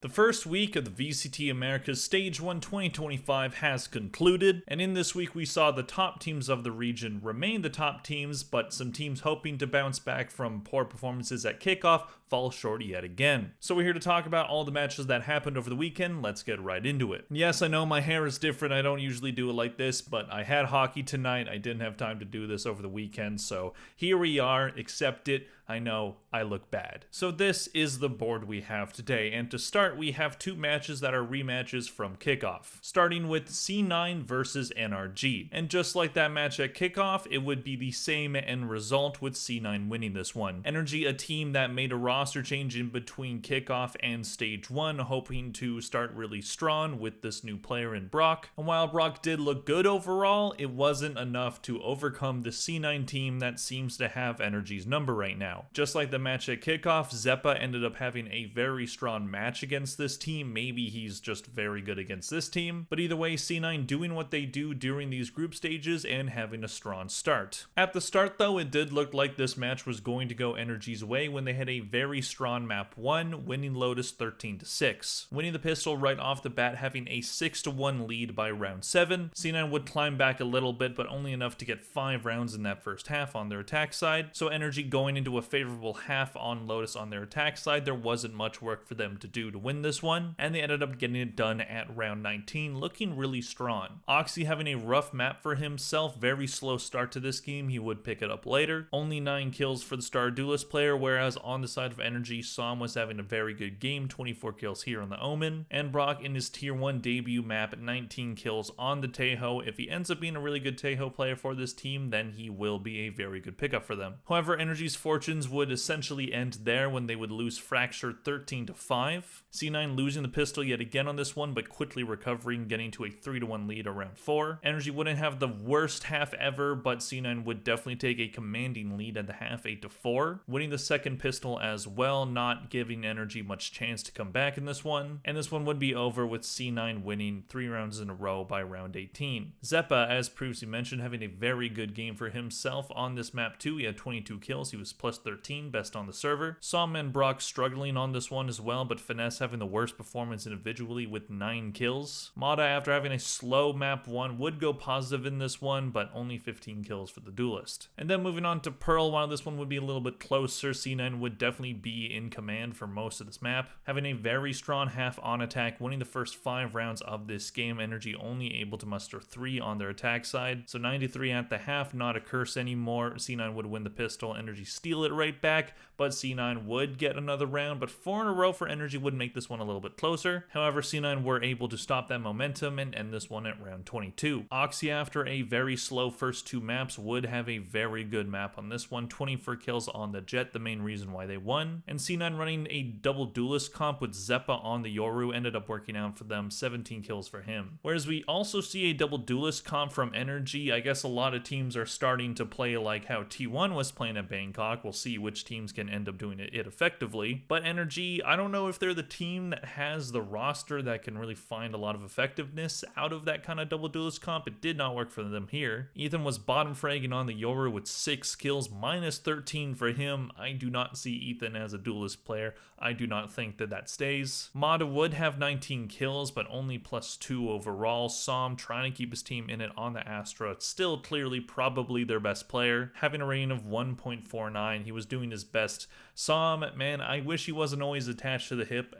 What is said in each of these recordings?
The first week of the VCT Americas Stage 1 2025 has concluded, and in this week we saw the top teams of the region remain the top teams, but some teams hoping to bounce back from poor performances at kickoff fall short yet again. So we're here to talk about all the matches that happened over the weekend. Let's get right into it. Yes, I know my hair is different, I don't usually do it like this, but I had hockey tonight, I didn't have time to do this over the weekend, so here we are, accept it. I know I look bad. So this is the board we have today, and to start we have two matches that are rematches from kickoff, starting with C9 versus NRG. And just like that match at kickoff, it would be the same end result with C9 winning this one. NRG, a team that made a roster change in between kickoff and stage 1, hoping to start really strong with this new player in Brock. And while Brock did look good overall, it wasn't enough to overcome the C9 team that seems to have NRG's number right now. Just like the match at kickoff, Zeppa ended up having a very strong match against this team. Maybe he's just very good against this team. But either way, C9 doing what they do during these group stages and having a strong start. At the start though, it did look like this match was going to go NRG's way when they had a very strong map 1, winning Lotus 13-6. Winning the pistol right off the bat, having a 6-1 lead by round 7. C9 would climb back a little bit, but only enough to get 5 rounds in that first half on their attack side. So NRG going into a favorable half on Lotus on their attack side, there wasn't much work for them to do to win this one, and they ended up getting it done at round 19, looking really strong. Oxy having a rough map for himself, very slow start to this game, he would pick it up later. Only 9 kills for the Star Duelist player, whereas on the side of NRG, Som was having a very good game, 24 kills here on the Omen, and Brock in his tier 1 debut map, 19 kills on the Taeho. If he ends up being a really good Taeho player for this team, then he will be a very good pickup for them. However, NRG's fortunes would essentially end there when they would lose Fracture 13-5. C9 losing the pistol yet again on this one, but quickly recovering, getting to a 3-1 lead around 4. NRG wouldn't have the worst half ever, but C9 would definitely take a commanding lead at the half, 8-4, winning the second pistol as well, not giving NRG much chance to come back in this one. And this one would be over with C9 winning 3 rounds in a row by round 18. Zeppa, as previously mentioned, having a very good game for himself on this map too. He had 22 kills, he was plus 13, best on the server. Som and Brock struggling on this one as well, but Finesse having the worst performance individually with 9 kills. Mada, after having a slow map 1, would go positive in this one, but only 15 kills for the Duelist. And then moving on to Pearl, while this one would be a little bit closer, C9 would definitely be in command for most of this map, having a very strong half on attack, winning the first 5 rounds of this game. NRG only able to muster 3 on their attack side, so 93 at the half, not a curse anymore. C9 would win the pistol, NRG steal it right back, but C9 would get another round, but 4 in a row for NRG would make this one a little bit closer. However, C9 were able to stop that momentum and end this one at round 22. Oxy, after a very slow first 2 maps, would have a very good map on this one, 24 kills on the Jet, the main reason why they won. And C9 running a double Duelist comp with Zeppa on the Yoru ended up working out for them, 17 kills for him. Whereas we also see a double Duelist comp from NRG. I guess a lot of teams are starting to play like how T1 was playing at Bangkok. We'll see which teams can end up doing it effectively. But NRG, I don't know if they're the team that has the roster that can really find a lot of effectiveness out of that kind of double Duelist comp. It did not work for them here. Ethan was bottom fragging on the Yoru with 6 kills, minus 13 for him. I do not see Ethan as a Duelist player. I do not think that that stays. Mada would have 19 kills, but only plus 2 overall. Som trying to keep his team in it on the Astra. Still clearly probably their best player, having a rating of 1.49. He was doing his best. Som, man, I wish he wasn't always attached to the hip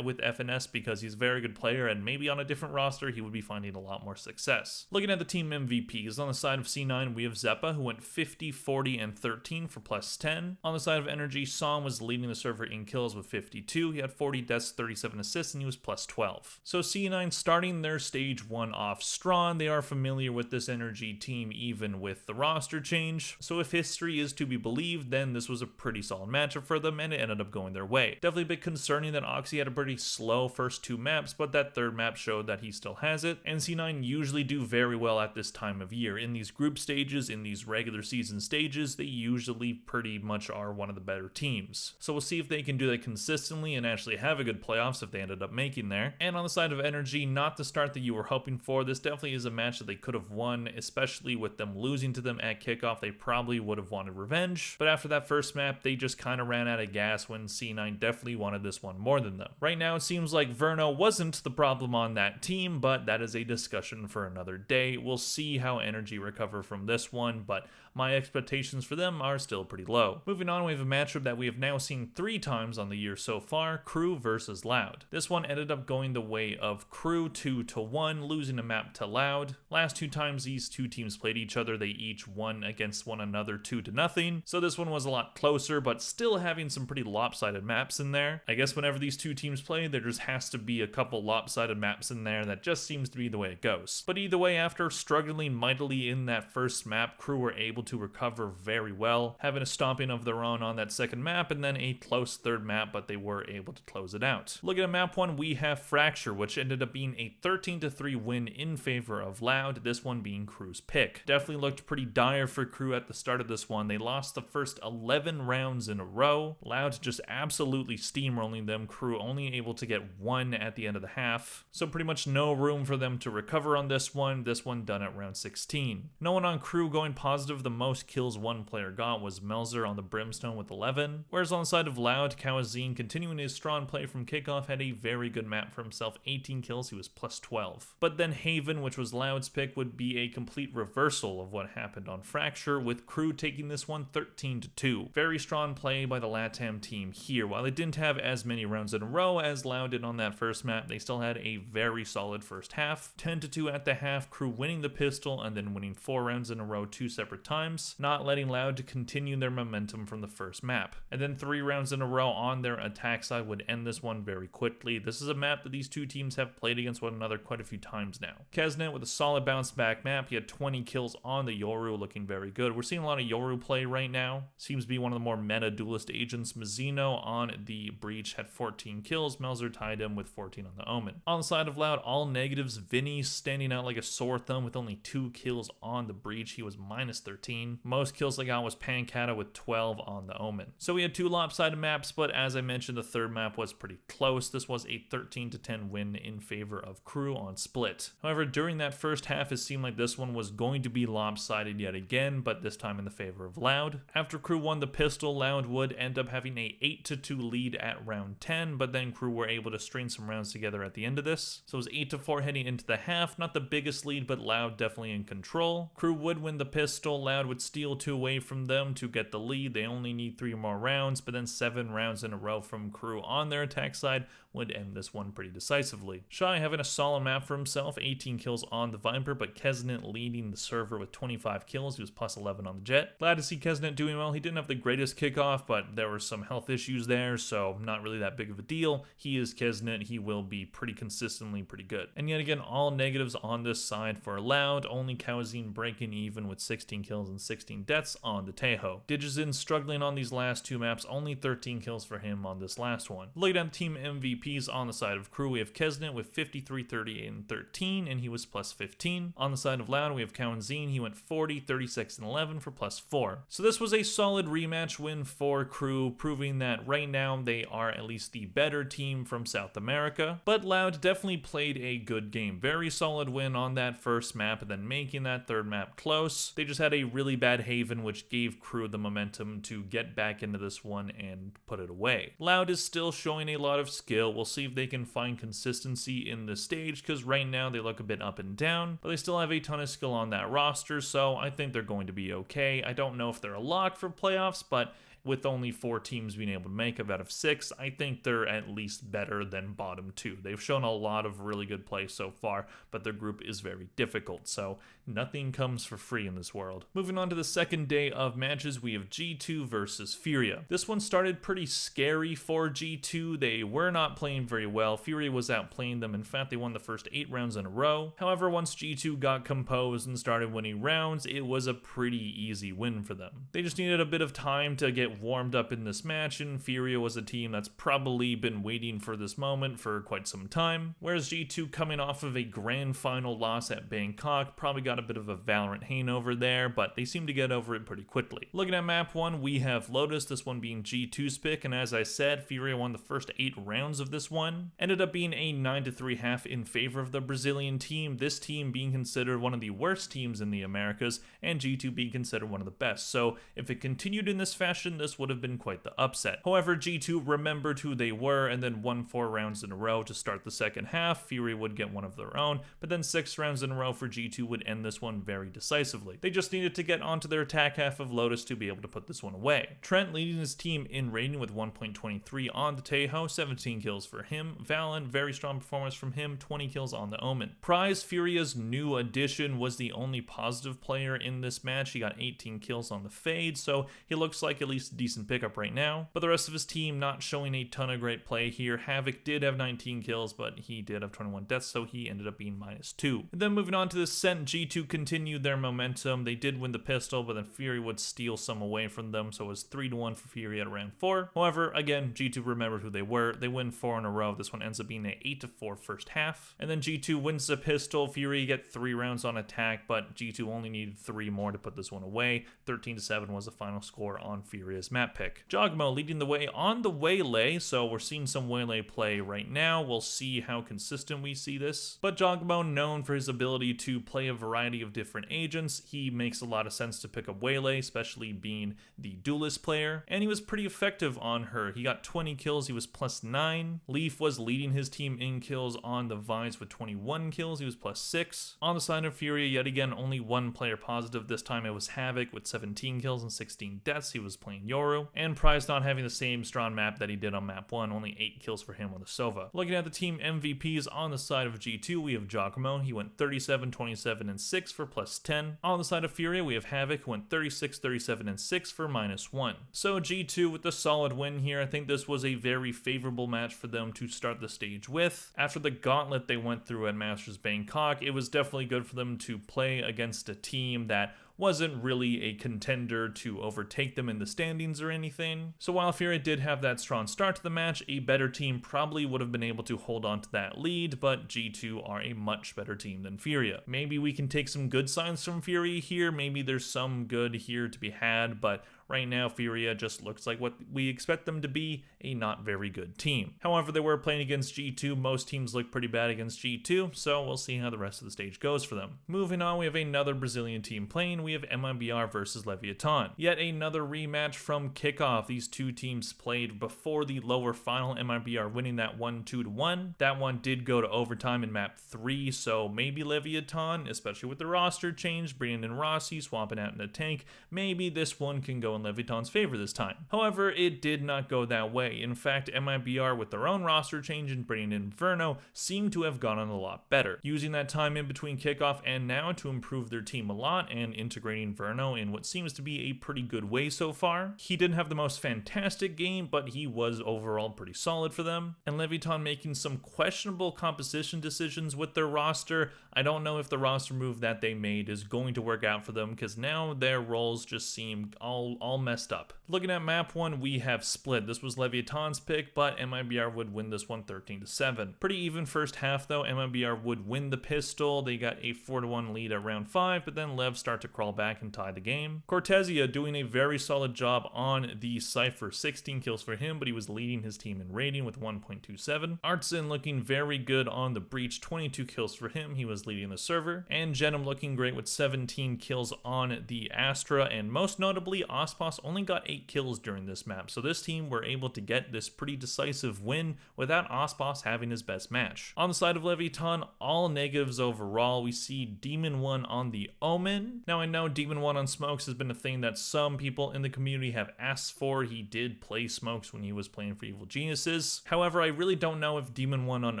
with FNS, because he's a very good player, and maybe on a different roster he would be finding a lot more success. Looking at the team MVPs, on the side of C9 we have Zeppa, who went 50, 40, and 13 for plus 10. On the side of NRG, Som was leading the server in kills with 52. He had 40 deaths, 37 assists, and he was plus 12. So C9 starting their stage 1 off strong. They are familiar with this NRG team even with the roster change. So if history is to be believed, then this was a pretty solid matchup for them, and it ended up going their way. Definitely a bit concerning that Oxy had a pretty slow first 2 maps, but that third map showed that he still has it, and C9 usually do very well at this time of year. In these group stages, in these regular season stages, they usually pretty much are one of the better teams. playoffs. So we'll see if they can do that consistently and actually have a good playoffs if they ended up making there. And on the side of Energy, not the start that you were hoping for. This definitely is a match that they could have won, especially with them losing to them at kickoff. They probably would have wanted revenge. But after that first map, they just kind of ran out of gas when C9 definitely wanted this one more than them. Right now, it seems like Verno wasn't the problem on that team, but that is a discussion for another day. We'll see how Energy recover from this one, but my expectations for them are still pretty low. Moving on, we have a matchup that we have now seen 3 times on the year so far, Crew versus Loud. This one ended up going the way of Crew 2-1, losing a map to Loud. Last 2 times these 2 teams played each other, they each won against one another 2-0. So this one was a lot closer, but still having some pretty lopsided maps in there. I guess whenever these 2 teams play, there just has to be a couple lopsided maps in there. That just seems to be the way it goes. But either way, after struggling mightily in that first map, Crew were able to recover very well, having a stomping of their own on that second map and then a close third map, but they were able to close it out. Looking at map 1, we have Fracture, which ended up being a 13-3 win in favor of Loud, this one being Crew's pick. Definitely looked pretty dire for Crew at the start of this one. They lost the first 11 rounds in a row. Loud just absolutely steamrolling them, Crew only able to get 1 at the end of the half. So pretty much no room for them to recover on this one done at round 16. No one on Crew going positive. The most kills one player got was Melzer on the Brimstone with 11, whereas on the side of Loud, Kawazine, continuing his strong play from kickoff, had a very good map for himself, 18 kills, he was plus 12. But then Haven, which was Loud's pick, would be a complete reversal of what happened on Fracture, with Crew taking this one 13-2. Very strong play by the Latam team here. While they didn't have as many rounds in a row as Loud did on that first map, they still had a very solid first half. 10-2 at the half, Crew winning the pistol and then winning 4 rounds in a row 2 separate times, not letting Loud to continue their momentum from the first map. And then 3 rounds in a row on their attack side would end this one very quickly. This is a map that these 2 teams have played against one another quite a few times now. Kesnet with a solid bounce back map. He had 20 kills on the Yoru, looking very good. We're seeing a lot of Yoru play right now. Seems to be one of the more meta duelist agents. Mazzino on the Breach had 14 kills. Melzer tied him with 14 on the Omen. On the side of Loud, all negatives. Vinny standing out like a sore thumb with only 2 kills on the Breach. He was minus 13. Most kills they got was Pancata with 12 on the Omen. So we had 2 lopsided maps, but as I mentioned, the third map was pretty close. This was a 13-10 win in favor of Crew on Split. However, during that first half, it seemed like this one was going to be lopsided yet again, but this time in the favor of Loud. After Crew won the pistol, Loud would end up having a 8-2 lead at round 10, but then Crew were able to string some rounds together at the end of this. So it was 8-4 heading into the half. Not the biggest lead, but Loud definitely in control. Crew would win the pistol. Loud would steal 2 away from them to get the lead. They only need 3 more rounds, but then 7 rounds in a row from Crew on their attack side would end this one pretty decisively. Shy having a solid map for himself, 18 kills on the Viper, but Kesnet leading the server with 25 kills. He was plus 11 on the Jet. Glad to see Kesnet doing well. He didn't have the greatest kickoff, but there were some health issues there, so not really that big of a deal. He is Kesnet. He will be pretty consistently pretty good. And yet again, all negatives on this side for Loud. Only Kawazine breaking even with 16 kills and 16 deaths on the Tejo. Digizin struggling on these last 2 maps, only 13 kills for him on this last one. Looking at team MVPs on the side of Crew, we have Kesnet with 53, 38, and 13, and he was plus 15. On the side of Loud, we have Kawazine. He went 40, 36, and 11 for plus 4. So this was a solid rematch win for Crew, proving that right now they are at least the better team from South America. But Loud definitely played a good game. Very solid win on that first map, and then making that third map close. They just had a really bad Haven, which gave Crew the momentum to get back into this one and put it away. Loud is still showing a lot of skill. We'll see if they can find consistency in the stage, because right now they look a bit up and down, but they still have a ton of skill on that roster, so I think they're going to be okay. I don't know if they're a lock for playoffs, but with only 4 teams being able to make it out of 6, I think they're at least better than bottom 2. They've shown a lot of really good play so far, but their group is very difficult, so nothing comes for free in this world. Moving on to the second day of matches, we have G2 versus Furia. This one started pretty scary for G2. They were not playing very well. Furia was outplaying them. In fact, they won the first 8 rounds in a row. However, once G2 got composed and started winning rounds, it was a pretty easy win for them. They just needed a bit of time to get get warmed up in this match, and Furia was a team that's probably been waiting for this moment for quite some time, whereas G2 coming off of a grand final loss at Bangkok probably got a bit of a Valorant hangover there, but they seem to get over it pretty quickly. Looking at map 1, we have Lotus, this one being G2's pick, and as I said, Furia won the first 8 rounds of this one. Ended up being a 9-3 half in favor of the Brazilian team, this team being considered one of the worst teams in the Americas, and G2 being considered one of the best. So if it continued in this fashion, this would have been quite the upset. However, G2 remembered who they were and then won 4 rounds in a row to start the second half. Furia would get one of their own, but then 6 rounds in a row for G2 would end this one very decisively. They just needed to get onto their attack half of Lotus to be able to put this one away. Trent leading his team in rating with 1.23 on the Taeho, 17 kills for him. Valen, very strong performance from him, 20 kills on the Omen. Prize, Furia's new addition, was the only positive player in this match. He got 18 kills on the Fade, so he looks like at least a decent pickup right now. But the rest of his team not showing a ton of great play here. Havoc did have 19 kills, but he did have 21 deaths, so he ended up being -2. And then moving on to the Sent, G2 continued their momentum. They did win the pistol, but then Fury would steal some away from them, so it was 3-1 for Fury at round 4. However, again, G2 remembered who they were. They win 4 in a row. This one ends up being an 8-4 first half. And then G2 wins the pistol. Fury get 3 rounds on attack, but G2 only needed 3 more to put this one away. 13-7 was the final score on Furia's map pick. Jogmo leading the way on the Waylay, so we're seeing some Waylay play right now. We'll see how consistent we see this. But Jogmo, known for his ability to play a variety of different agents, he makes a lot of sense to pick up Waylay, especially being the duelist player, and he was pretty effective on her. He got 20 kills, he was +9. Leaf was leading his team in kills on the Vines with 21 kills, he was +6. On the side of Furia, yet again, only one player positive. This time it was Havoc with 17 kills and 16 deaths. He was playing Yoru. And Prize not having the same strong map that he did on map 1, only 8 kills for him on the Sova. Looking at the team MVPs on the side of G2, we have Giacomo. He went 37, 27, and 6 for +10. On the side of Furia, we have Havoc, who went 36, 37, and 6 for -1. So G2 with the solid win here. I think this was a very favorable match for them to start the stage with. After the gauntlet they went through at Masters Bangkok, it was definitely good for them to play against a team that wasn't really a contender to overtake them in the standings or anything. So while Furia did have that strong start to the match, a better team probably would have been able to hold on to that lead, but G2 are a much better team than Furia. Maybe we can take some good signs from Furia here, maybe there's some good here to be had, but right now, Furia just looks like what we expect them to be, a not very good team. However, they were playing against G2. Most teams look pretty bad against G2, so we'll see how the rest of the stage goes for them. Moving on, we have another Brazilian team playing. We have MIBR versus Leviatan. Yet another rematch from kickoff. These two teams played before the lower final, MIBR winning that one 2-1. That one did go to overtime in map 3, so maybe Leviatan, especially with the roster change, bringing in Rossi, swapping out in the tank, maybe this one can go in Leviatan's favor this time. However, it did not go that way. In fact, MIBR with their own roster change and bringing in Verno seemed to have gone on a lot better, using that time in between kickoff and now to improve their team a lot and integrating Verno in what seems to be a pretty good way so far. He didn't have the most fantastic game, but he was overall pretty solid for them. And Leviatan making some questionable composition decisions with their roster. I don't know if the roster move that they made is going to work out for them, because now their roles just seem all messed up. Looking at map 1, we have Split. This was Leviatan's pick, but MIBR would win this one 13-7. Pretty even first half though. MIBR would win the pistol. They got a 4-1 lead at round 5, but then Lev start to crawl back and tie the game. Cortesia doing a very solid job on the Cypher. 16 kills for him, but he was leading his team in rating with 1.27. Artson looking very good on the Breach. 22 kills for him. He was leading the server. And Genom looking great with 17 kills on the Astra, and most notably, Ospas only got 8 kills during this map, so this team were able to get this pretty decisive win without Ospas having his best match. On the side of Leviatan, all negatives overall. We see Demon 1 on the Omen. Now I know Demon 1 on Smokes has been a thing that some people in the community have asked for. He did play Smokes when he was playing for Evil Geniuses. However, I really don't know if Demon 1 on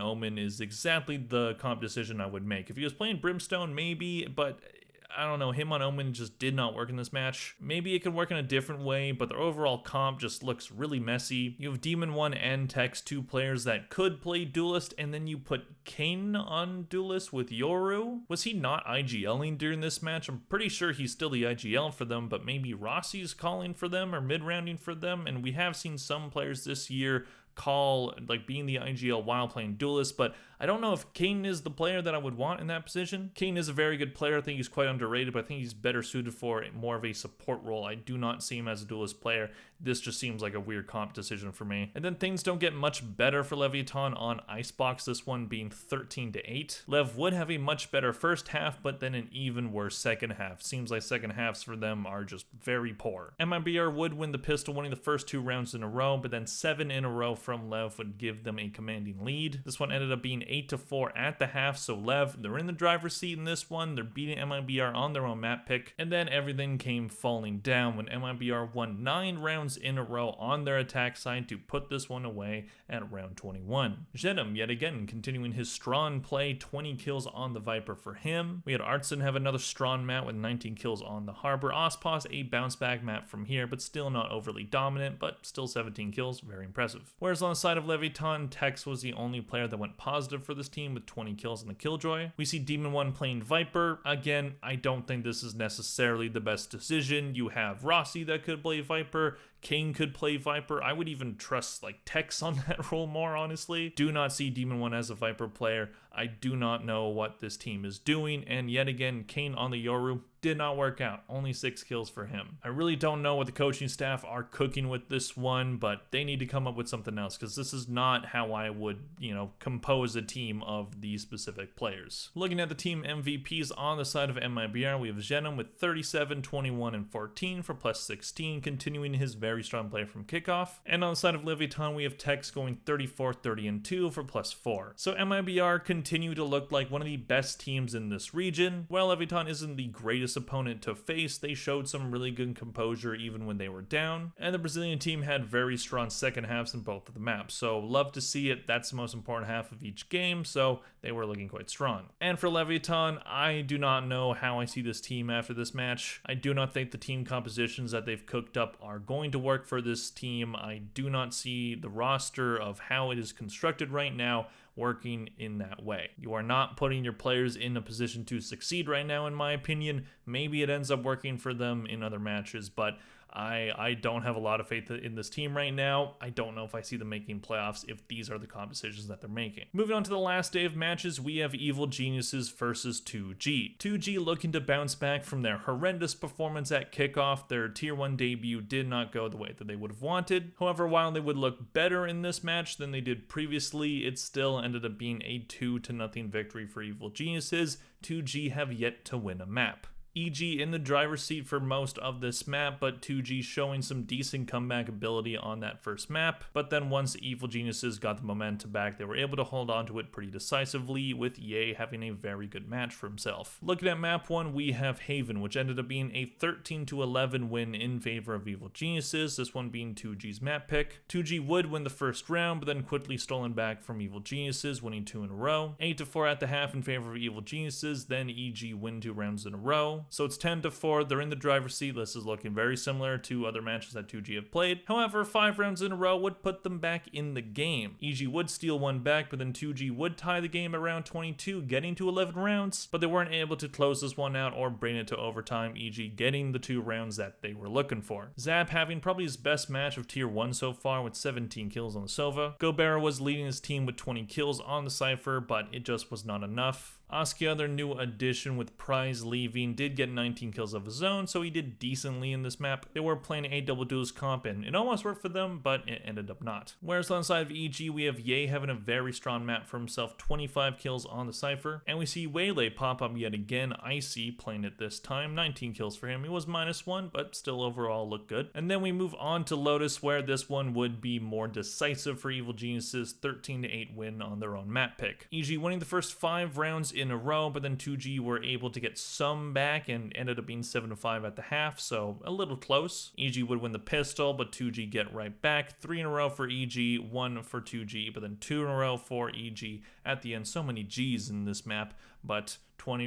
Omen is exactly the comp decision I would make. If he was playing Brimstone, maybe, but I don't know, him on Omen just did not work in this match. Maybe it could work in a different way, but the overall comp just looks really messy. You have Demon 1 and Tex, 2 players that could play Duelist, and then you put Kane on Duelist with Yoru. Was he not IGLing during this match? I'm pretty sure he's still the IGL for them, but maybe Rossi's calling for them or mid-rounding for them, and we have seen some players this year call, like, being the IGL while playing Duelist, but I don't know if Kane is the player that I would want in that position. Kane is a very good player. I think he's quite underrated, but I think he's better suited for more of a support role. I do not see him as a Duelist player. This just seems like a weird comp decision for me. And then things don't get much better for Leviatan on Icebox, this one being 13-8. Lev would have a much better first half, but then an even worse second half. Seems like second halves for them are just very poor. MIBR would win the pistol, winning the first 2 rounds in a row, but then 7 in a row from Lev would give them a commanding lead. This one ended up being 8-4 at the half, so Lev, they're in the driver's seat in this one. They're beating MIBR on their own map pick, and then everything came falling down when MIBR won 9 rounds in a row on their attack side to put this one away at round 21. Jenem, yet again, continuing his strong play, 20 kills on the Viper for him. We had Artson have another strong map with 19 kills on the Harbor. Ospos, a bounce back map from here, but still not overly dominant, but still 17 kills, very impressive. Whereas on the side of Leviatan, Tex was the only player that went positive for this team with 20 kills in the Killjoy. We see Demon 1 playing Viper. Again, I don't think this is necessarily the best decision. You have Rossi that could play Viper. Kane could play Viper. I would even trust like Tex on that role more, honestly. Do not see Demon 1 as a Viper player. I do not know what this team is doing. And yet again, Kane on the Yoru did not work out. Only 6 kills for him. I really don't know what the coaching staff are cooking with this one, but they need to come up with something else, because this is not how I would, compose a team of these specific players. Looking at the team MVPs on the side of MIBR, we have Jenem with 37, 21, and 14 for plus 16, continuing his very strong play from kickoff. And on the side of Leviatan, we have Tex going 34, 30, and 2 for plus 4. So MIBR continue to look like one of the best teams in this region. While Leviatan isn't the greatest opponent to face, they showed some really good composure even when they were down, and the Brazilian team had very strong second halves in both of the maps, so love to see it. That's the most important half of each game, so they were looking quite strong. And for Leviatan, I do not know how I see this team after this match. I do not think the team compositions that they've cooked up are going to work for this team. I do not see the roster of how it is constructed right now working in that way. You are not putting your players in a position to succeed right now, in my opinion. Maybe it ends up working for them in other matches, but I don't have a lot of faith in this team right now. I don't know if I see them making playoffs if these are the compositions that they're making. Moving on to the last day of matches, we have Evil Geniuses versus 2G. 2G looking to bounce back from their horrendous performance at kickoff. Their tier 1 debut did not go the way that they would have wanted. However, while they would look better in this match than they did previously, it still ended up being a 2-0 victory for Evil Geniuses. 2G have yet to win a map. EG in the driver's seat for most of this map, but 2G showing some decent comeback ability on that first map. But then once Evil Geniuses got the momentum back, they were able to hold on to it pretty decisively, with Ye having a very good match for himself. Looking at map 1, we have Haven, which ended up being a 13-11 win in favor of Evil Geniuses, this one being 2G's map pick. 2G would win the first round, but then quickly stolen back from Evil Geniuses, winning 2 in a row. 8-4 at the half in favor of Evil Geniuses, then EG win 2 rounds in a row. So it's 10-4, they're in the driver's seat. This is looking very similar to other matches that 2G have played. However, 5 rounds in a row would put them back in the game. EG would steal one back, but then 2G would tie the game at round 22, getting to 11 rounds, but they weren't able to close this one out or bring it to overtime, EG getting the 2 rounds that they were looking for. Zab having probably his best match of tier 1 so far with 17 kills on the Sova. Gobera was leading his team with 20 kills on the Cypher, but it just was not enough. Askia, their new addition with Prize leaving, did get 19 kills of his own, so he did decently in this map. They were playing a double duels comp, and it almost worked for them, but it ended up not. Whereas on the side of EG, we have Ye having a very strong map for himself, 25 kills on the Cypher, and we see Waylay pop up yet again, Icy playing it this time, 19 kills for him. He was -1, but still overall looked good. And then we move on to Lotus, where this one would be more decisive for Evil Geniuses, 13-8 win on their own map pick. EG winning the first 5 rounds in a row, but then 2G were able to get some back and ended up being 7-5 at the half, so a little close. EG would win the pistol, but 2G get right back. 3 in a row for EG, 1 for 2G, but then 2 in a row for EG at the end. So many G's in this map, but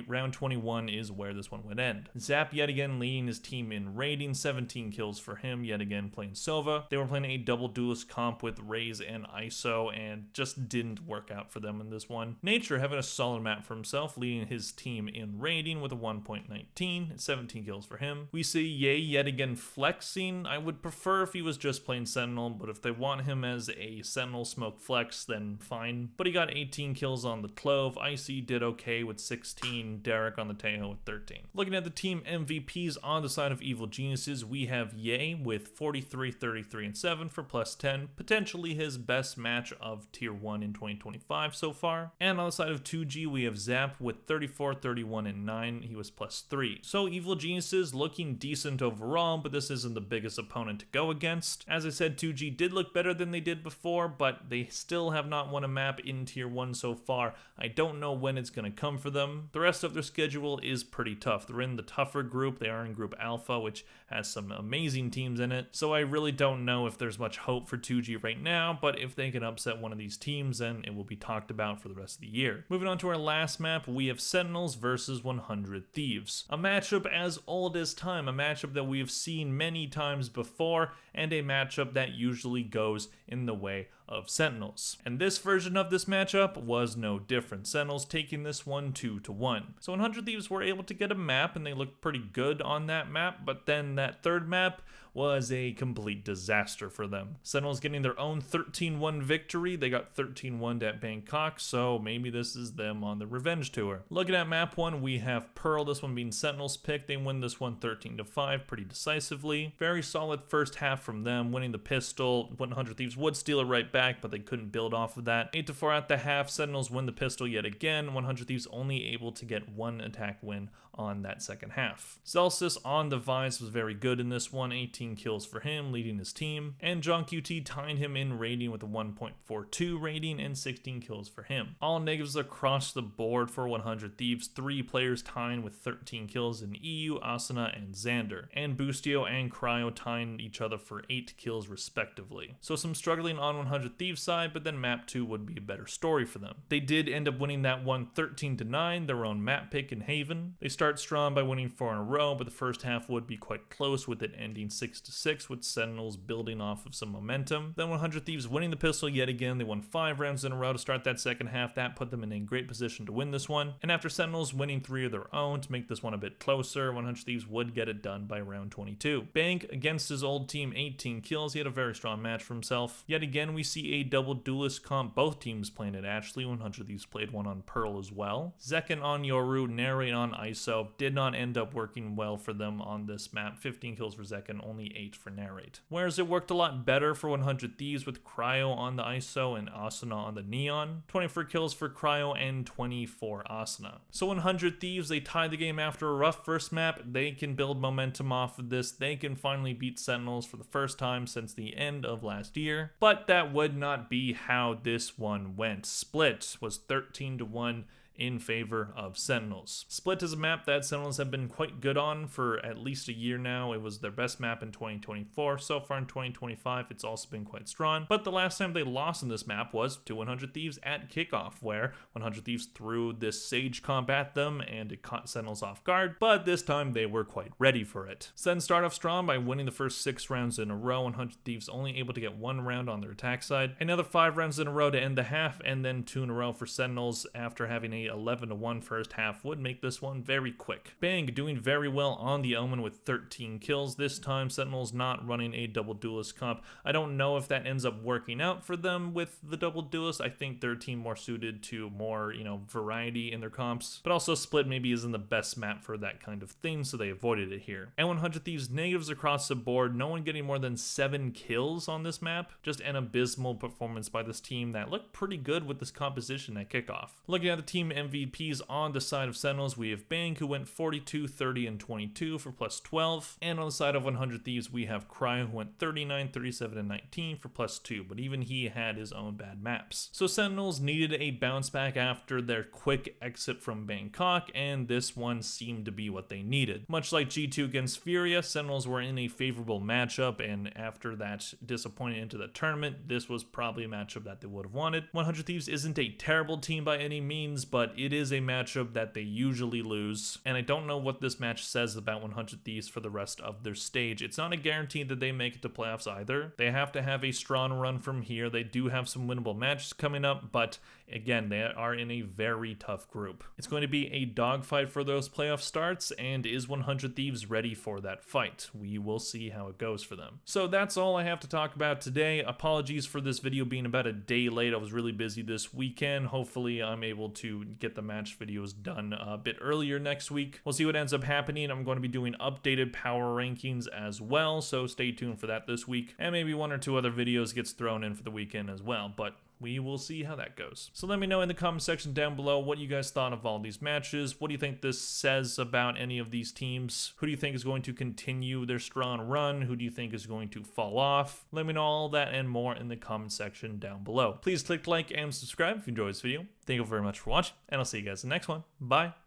round 21 is where this one would end. Zap yet again leading his team in raiding, 17 kills for him, yet again playing Sova. They were playing a double duelist comp with Raze and ISO and just didn't work out for them in this one. Nature having a solid map for himself, leading his team in raiding with a 1.19, 17 kills for him. We see Ye yet again flexing. I would prefer if he was just playing Sentinel, but if they want him as a Sentinel smoke flex, then fine. But he got 18 kills on the Clove. Icy did okay with 16. Derek on the Tejo with 13. Looking at the team MVPs on the side of Evil Geniuses, we have Ye with 43, 33, and 7 for plus 10, potentially his best match of tier 1 in 2025 so far. And on the side of 2G, we have Zap with 34, 31, and 9. He was plus 3. So Evil Geniuses looking decent overall, but this isn't the biggest opponent to go against. As I said, 2G did look better than they did before, but they still have not won a map in tier 1 so far. I don't know when it's going to come for them. The rest of their schedule is pretty tough. They're in the tougher group. They are in Group Alpha, which has some amazing teams in it. So I really don't know if there's much hope for 2G right now, but if they can upset one of these teams, then it will be talked about for the rest of the year. Moving on to our last map, we have Sentinels versus 100 Thieves. A matchup as old as time, a matchup that we have seen many times before, and a matchup that usually goes in the way of Sentinels. And this version of this matchup was no different. Sentinels taking this one 2-1. So 100 Thieves were able to get a map, and they looked pretty good on that map, but then that third map was a complete disaster for them. Sentinels getting their own 13-1 victory. They got 13-1 at Bangkok, so maybe this is them on the revenge tour. Looking at map 1, we have Pearl, this one being Sentinels pick. They win this one 13-5 pretty decisively. Very solid first half from them, winning the pistol. 100 Thieves would steal it right back, but they couldn't build off of that. 8-4 at the half, Sentinels win the pistol yet again. 100 Thieves only able to get one attack win on that second half. Celsius on the Vise was very good in this one, 18 kills for him, leading his team, and John QT tying him in rating with a 1.42 rating and 16 kills for him. All negatives across the board for 100 Thieves, 3 players tying with 13 kills in EU, Asuna, and Xander, and Boostio and Cryo tying each other for 8 kills respectively. So some struggling on 100 Thieves side, but then map 2 would be a better story for them. They did end up winning that one 13-9, their own map pick in Haven. They start strong by winning 4 in a row, but the first half would be quite close, with it ending 6-6, with Sentinels building off of some momentum. Then 100 Thieves winning the pistol yet again. They won 5 rounds in a row to start that second half. That put them in a great position to win this one. And after Sentinels winning 3 of their own to make this one a bit closer, 100 Thieves would get it done by round 22. Bank against his old team, 18 kills. He had a very strong match for himself. Yet again, we see a double duelist comp, both teams playing it actually. 100 Thieves played one on Pearl as well. Zekken on Yoru, narrate on ISO. Did not end up working well for them on this map. 15 kills for Zekken, only 8 for narrate. Whereas it worked a lot better for 100 Thieves with Cryo on the ISO and Asuna on the Neon. 24 kills for Cryo and 20 for Asuna. So 100 Thieves, they tied the game after a rough first map. They can build momentum off of this. They can finally beat Sentinels for the first time since the end of last year. But that would not be how this one went. Split was 13-1 in favor of Sentinels. Split is a map that Sentinels have been quite good on for at least a year now. It was their best map in 2024. So far in 2025, it's also been quite strong. But the last time they lost in this map was to 100 Thieves at kickoff, where 100 Thieves threw this Sage comp at them and it caught Sentinels off guard, but this time they were quite ready for it. Sen start off strong by winning the first 6 rounds in a row. 100 Thieves only able to get 1 round on their attack side. Another 5 rounds in a row to end the half, and then 2 in a row for Sentinels after having a 11-1 first half would make this one very quick. Bang doing very well on the Omen with 13 kills. This time Sentinels not running a double duelist comp. I don't know if that ends up working out for them with the double duelist. I think their team more suited to more, variety in their comps. But also Split maybe isn't the best map for that kind of thing, so they avoided it here. And 100 Thieves negatives across the board. No one getting more than 7 kills on this map. Just an abysmal performance by this team that looked pretty good with this composition at kickoff. Looking at the team team MVPs on the side of Sentinels, we have Bang, who went 42, 30, and 22 for plus 12. And on the side of 100 Thieves, we have Cry, who went 39, 37, and 19 for plus 2, but even he had his own bad maps. So Sentinels needed a bounce back after their quick exit from Bangkok, and this one seemed to be what they needed. Much like G2 against Furia, Sentinels were in a favorable matchup, and after that disappointing into the tournament, this was probably a matchup that they would have wanted. 100 Thieves isn't a terrible team by any means, but it is a matchup that they usually lose, and I don't know what this match says about 100 Thieves for the rest of their stage. It's not a guarantee that they make it to playoffs either. They have to have a strong run from here. They do have some winnable matches coming up, but again, they are in a very tough group. It's going to be a dogfight for those playoff starts, and is 100 Thieves ready for that fight? We will see how it goes for them. So that's all I have to talk about today. Apologies for this video being about a day late. I was really busy this weekend. Hopefully I'm able to get the match videos done a bit earlier next week. We'll see what ends up happening. I'm going to be doing updated power rankings as well, so stay tuned for that this week. And maybe one or two other videos gets thrown in for the weekend as well, but we will see how that goes. So let me know in the comment section down below what you guys thought of all these matches. What do you think this says about any of these teams? Who do you think is going to continue their strong run? Who do you think is going to fall off? Let me know all that and more in the comment section down below. Please click like and subscribe if you enjoyed this video. Thank you very much for watching, and I'll see you guys in the next one. Bye.